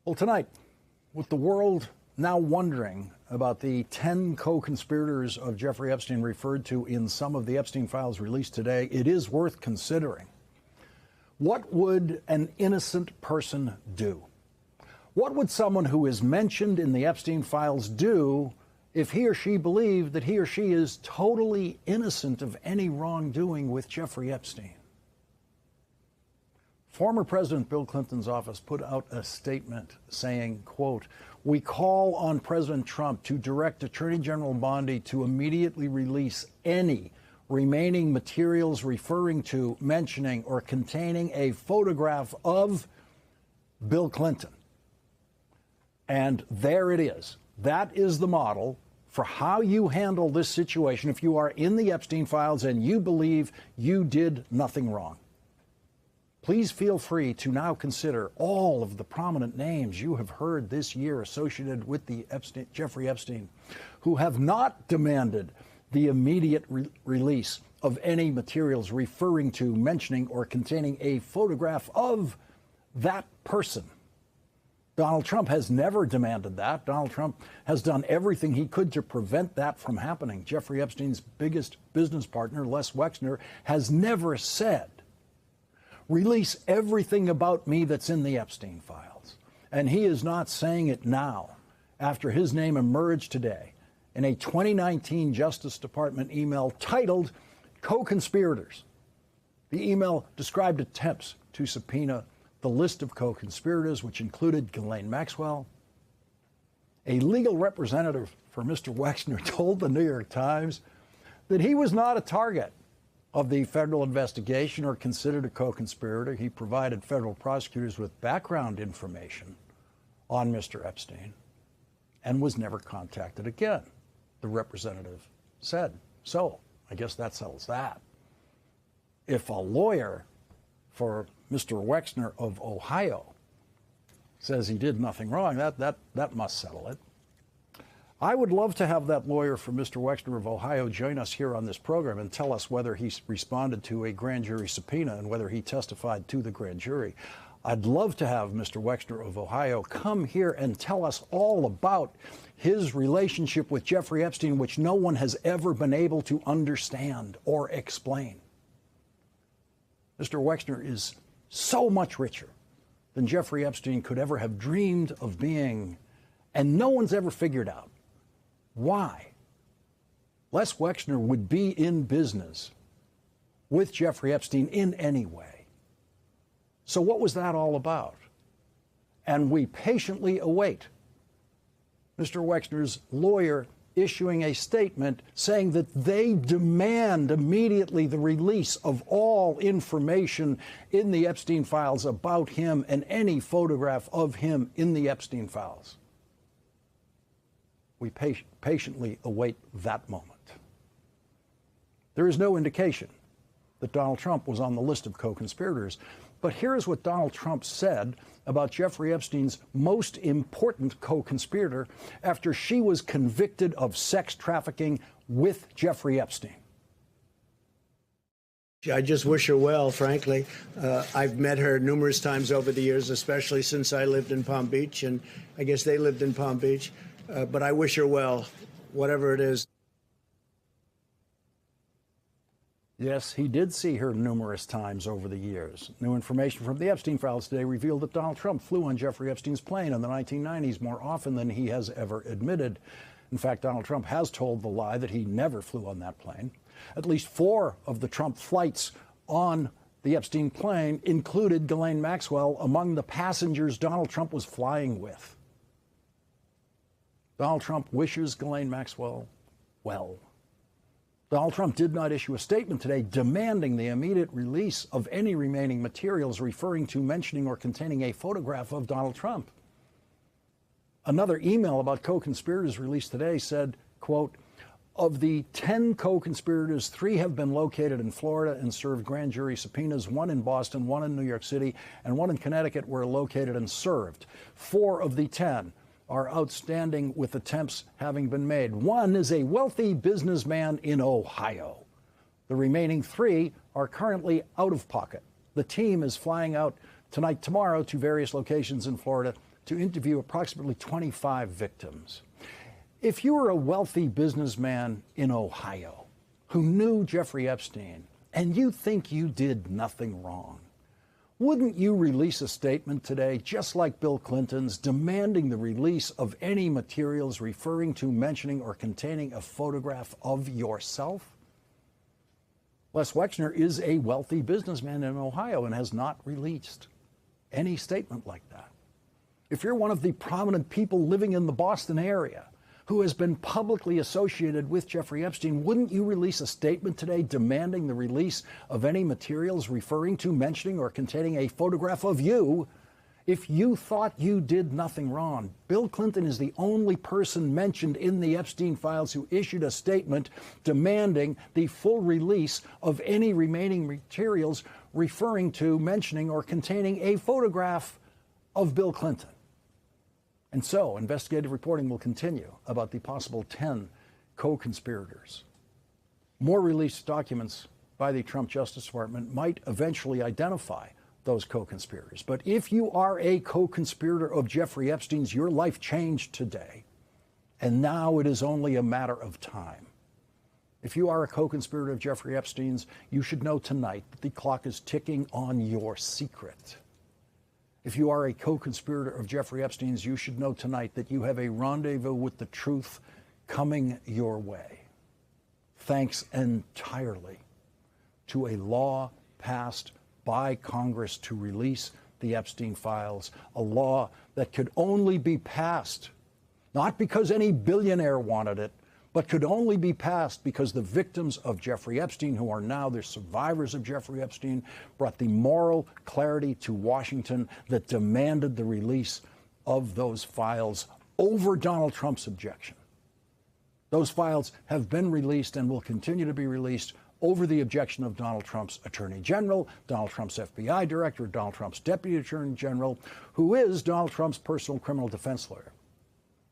Well, tonight, with the world now wondering about the 10 co-conspirators of Jeffrey Epstein referred to in some of the Epstein files released today, it is worth considering. What would an innocent person do? What would someone who is mentioned in the Epstein files do if he or she believed that he or she is totally innocent of any wrongdoing with Jeffrey Epstein? Former President Bill Clinton's office put out a statement saying, quote, "We call on President Trump to direct Attorney General Bondi to immediately release any remaining materials referring to, mentioning, or containing a photograph of Bill Clinton." And there it is. That is the model for how you handle this situation if you are in the Epstein files and you believe you did nothing wrong. Please feel free to now consider all of the prominent names you have heard this year associated with the Jeffrey Epstein, who have not demanded the immediate release of any materials referring to, mentioning, or containing a photograph of that person. Donald Trump has never demanded that. Donald Trump has done everything he could to prevent that from happening. Jeffrey Epstein's biggest business partner, Les Wexner, has never said, "Release everything about me that's in the Epstein files." And he is not saying it now, after his name emerged today in a 2019 Justice Department email titled "Co-Conspirators." The email described attempts to subpoena the list of co-conspirators, which included Ghislaine Maxwell. A legal representative for Mr. Wexner told the New York Times that he was not a target of the federal investigation or considered a co-conspirator. He provided federal prosecutors with background information on Mr. Epstein and was never contacted again, the representative said. So I guess that settles that. If a lawyer for Mr. Wexner of Ohio says he did nothing wrong, that must settle it. I would love to have that lawyer for Mr. Wexner of Ohio join us here on this program and tell us whether he responded to a grand jury subpoena and whether he testified to the grand jury. I'd love to have Mr. Wexner of Ohio come here and tell us all about his relationship with Jeffrey Epstein, which no one has ever been able to understand or explain. Mr. Wexner is so much richer than Jeffrey Epstein could ever have dreamed of being, and no one's ever figured out why Les Wexner would be in business with Jeffrey Epstein in any way. So what was that all about? And we patiently await Mr. Wexner's lawyer issuing a statement saying that they demand immediately the release of all information in the Epstein files about him and any photograph of him in the Epstein files. We patiently await that moment. There is no indication that Donald Trump was on the list of co-conspirators, but here's what Donald Trump said about Jeffrey Epstein's most important co-conspirator after she was convicted of sex trafficking with Jeffrey Epstein. I just wish her well, frankly. I've met her numerous times over the years, especially since I lived in Palm Beach, and I guess they lived in Palm Beach. But I wish her well, whatever it is. Yes, he did see her numerous times over the years. New information from the Epstein files today revealed that Donald Trump flew on Jeffrey Epstein's plane in the 1990s more often than he has ever admitted. In fact, Donald Trump has told the lie that he never flew on that plane. At least 4 of the Trump flights on the Epstein plane included Ghislaine Maxwell among the passengers Donald Trump was flying with. Donald Trump wishes Ghislaine Maxwell well. Donald Trump did not issue a statement today demanding the immediate release of any remaining materials referring to, mentioning, or containing a photograph of Donald Trump. Another email about co-conspirators released today said, quote, "Of the 10 co-conspirators, 3 have been located in Florida and served grand jury subpoenas. 1 in Boston, 1 in New York City, and 1 in Connecticut were located and served. 4 of the 10 are outstanding with attempts having been made. 1 is a wealthy businessman in Ohio. The remaining 3 are currently out of pocket. The team is flying out tonight, tomorrow to various locations in Florida to interview approximately 25 victims. If you were a wealthy businessman in Ohio who knew Jeffrey Epstein and you think you did nothing wrong, wouldn't you release a statement today, just like Bill Clinton's, demanding the release of any materials referring to, mentioning, or containing a photograph of yourself? Les Wexner is a wealthy businessman in Ohio and has not released any statement like that. If you're one of the prominent people living in the Boston area who has been publicly associated with Jeffrey Epstein, wouldn't you release a statement today demanding the release of any materials referring to, mentioning, or containing a photograph of you if you thought you did nothing wrong? Bill Clinton is the only person mentioned in the Epstein files who issued a statement demanding the full release of any remaining materials referring to, mentioning, or containing a photograph of Bill Clinton. And so, investigative reporting will continue about the possible 10 co-conspirators. More released documents by the Trump Justice Department might eventually identify those co-conspirators. But if you are a co-conspirator of Jeffrey Epstein's, your life changed today, and now it is only a matter of time. If you are a co-conspirator of Jeffrey Epstein's, you should know tonight that the clock is ticking on your secret. If you are a co-conspirator of Jeffrey Epstein's, you should know tonight that you have a rendezvous with the truth coming your way, thanks entirely to a law passed by Congress to release the Epstein files, a law that could only be passed, not because any billionaire wanted it, but could only be passed because the victims of Jeffrey Epstein, who are now the survivors of Jeffrey Epstein, brought the moral clarity to Washington that demanded the release of those files over Donald Trump's objection. Those files have been released and will continue to be released over the objection of Donald Trump's Attorney General, Donald Trump's FBI Director, Donald Trump's Deputy Attorney General, who is Donald Trump's personal criminal defense lawyer.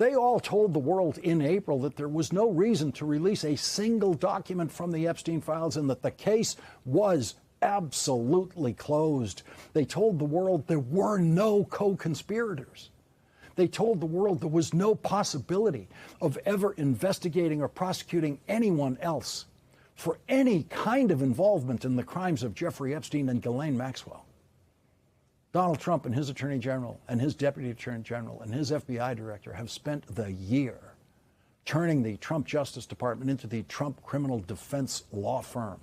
They all told the world in April that there was no reason to release a single document from the Epstein files and that the case was absolutely closed. They told the world there were no co-conspirators. They told the world there was no possibility of ever investigating or prosecuting anyone else for any kind of involvement in the crimes of Jeffrey Epstein and Ghislaine Maxwell. Donald Trump and his Attorney General and his Deputy Attorney General and his FBI Director have spent the year turning the Trump Justice Department into the Trump Criminal Defense Law Firm.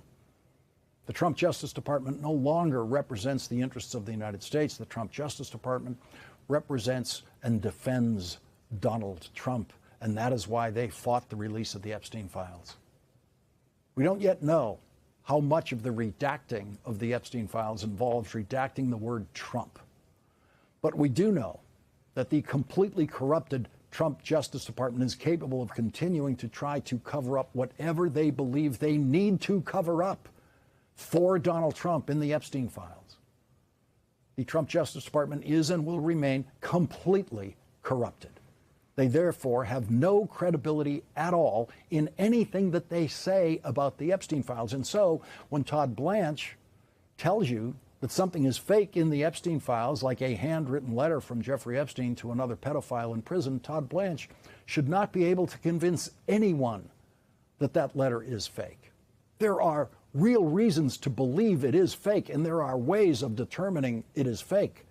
The Trump Justice Department no longer represents the interests of the United States. The Trump Justice Department represents and defends Donald Trump, and that is why they fought the release of the Epstein files. We don't yet know how much of the redacting of the Epstein files involves redacting the word Trump. But we do know that the completely corrupted Trump Justice Department is capable of continuing to try to cover up whatever they believe they need to cover up for Donald Trump in the Epstein files. The Trump Justice Department is and will remain completely corrupted. They therefore have no credibility at all in anything that they say about the Epstein files. And so when Todd Blanche tells you that something is fake in the Epstein files, like a handwritten letter from Jeffrey Epstein to another pedophile in prison, Todd Blanche should not be able to convince anyone that that letter is fake. There are real reasons to believe it is fake, and there are ways of determining it is fake.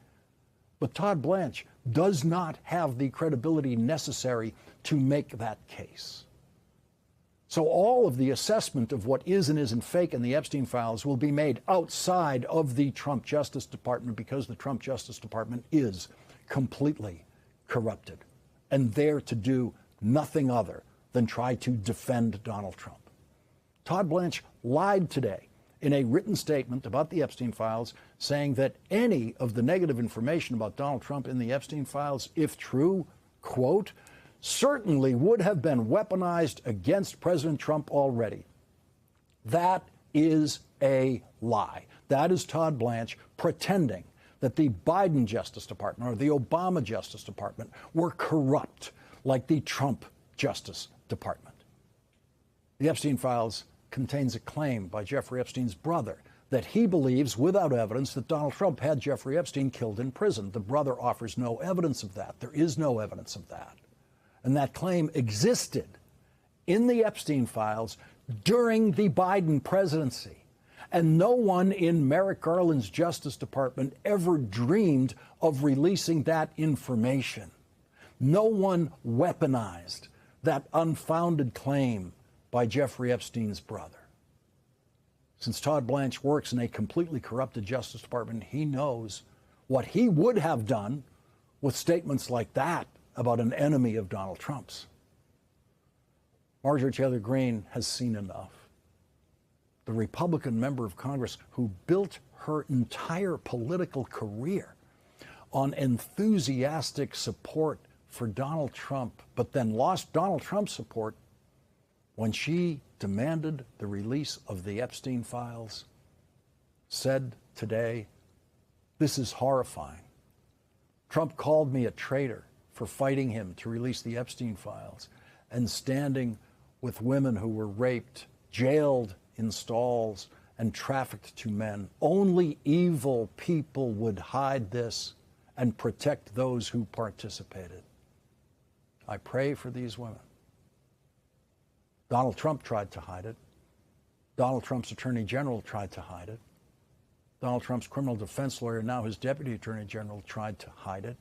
But Todd Blanche does not have the credibility necessary to make that case. So all of the assessment of what is and isn't fake in the Epstein files will be made outside of the Trump Justice Department, because the Trump Justice Department is completely corrupted and there to do nothing other than try to defend Donald Trump. Todd Blanche lied today in a written statement about the Epstein files, saying that any of the negative information about Donald Trump in the Epstein files, if true, quote, certainly would have been weaponized against President Trump already. That is a lie. That is Todd Blanche pretending that the Biden Justice Department or the Obama Justice Department were corrupt like the Trump Justice Department. The Epstein files contains a claim by Jeffrey Epstein's brother that he believes, without evidence, that Donald Trump had Jeffrey Epstein killed in prison. The brother offers no evidence of that. There is no evidence of that. And that claim existed in the Epstein files during the Biden presidency. And no one in Merrick Garland's Justice Department ever dreamed of releasing that information. No one weaponized that unfounded claim by Jeffrey Epstein's brother. Since Todd Blanche works in a completely corrupted Justice Department, he knows what he would have done with statements like that about an enemy of Donald Trump's. Marjorie Taylor Greene has seen enough. The Republican member of Congress who built her entire political career on enthusiastic support for Donald Trump, but then lost Donald Trump's support when she demanded the release of the Epstein files, said today, "This is horrifying. Trump called me a traitor for fighting him to release the Epstein files and standing with women who were raped, jailed in stalls, and trafficked to men. Only evil people would hide this and protect those who participated." I pray for these women. Donald Trump tried to hide it. Donald Trump's attorney general tried to hide it. Donald Trump's criminal defense lawyer, now his deputy attorney general, tried to hide it.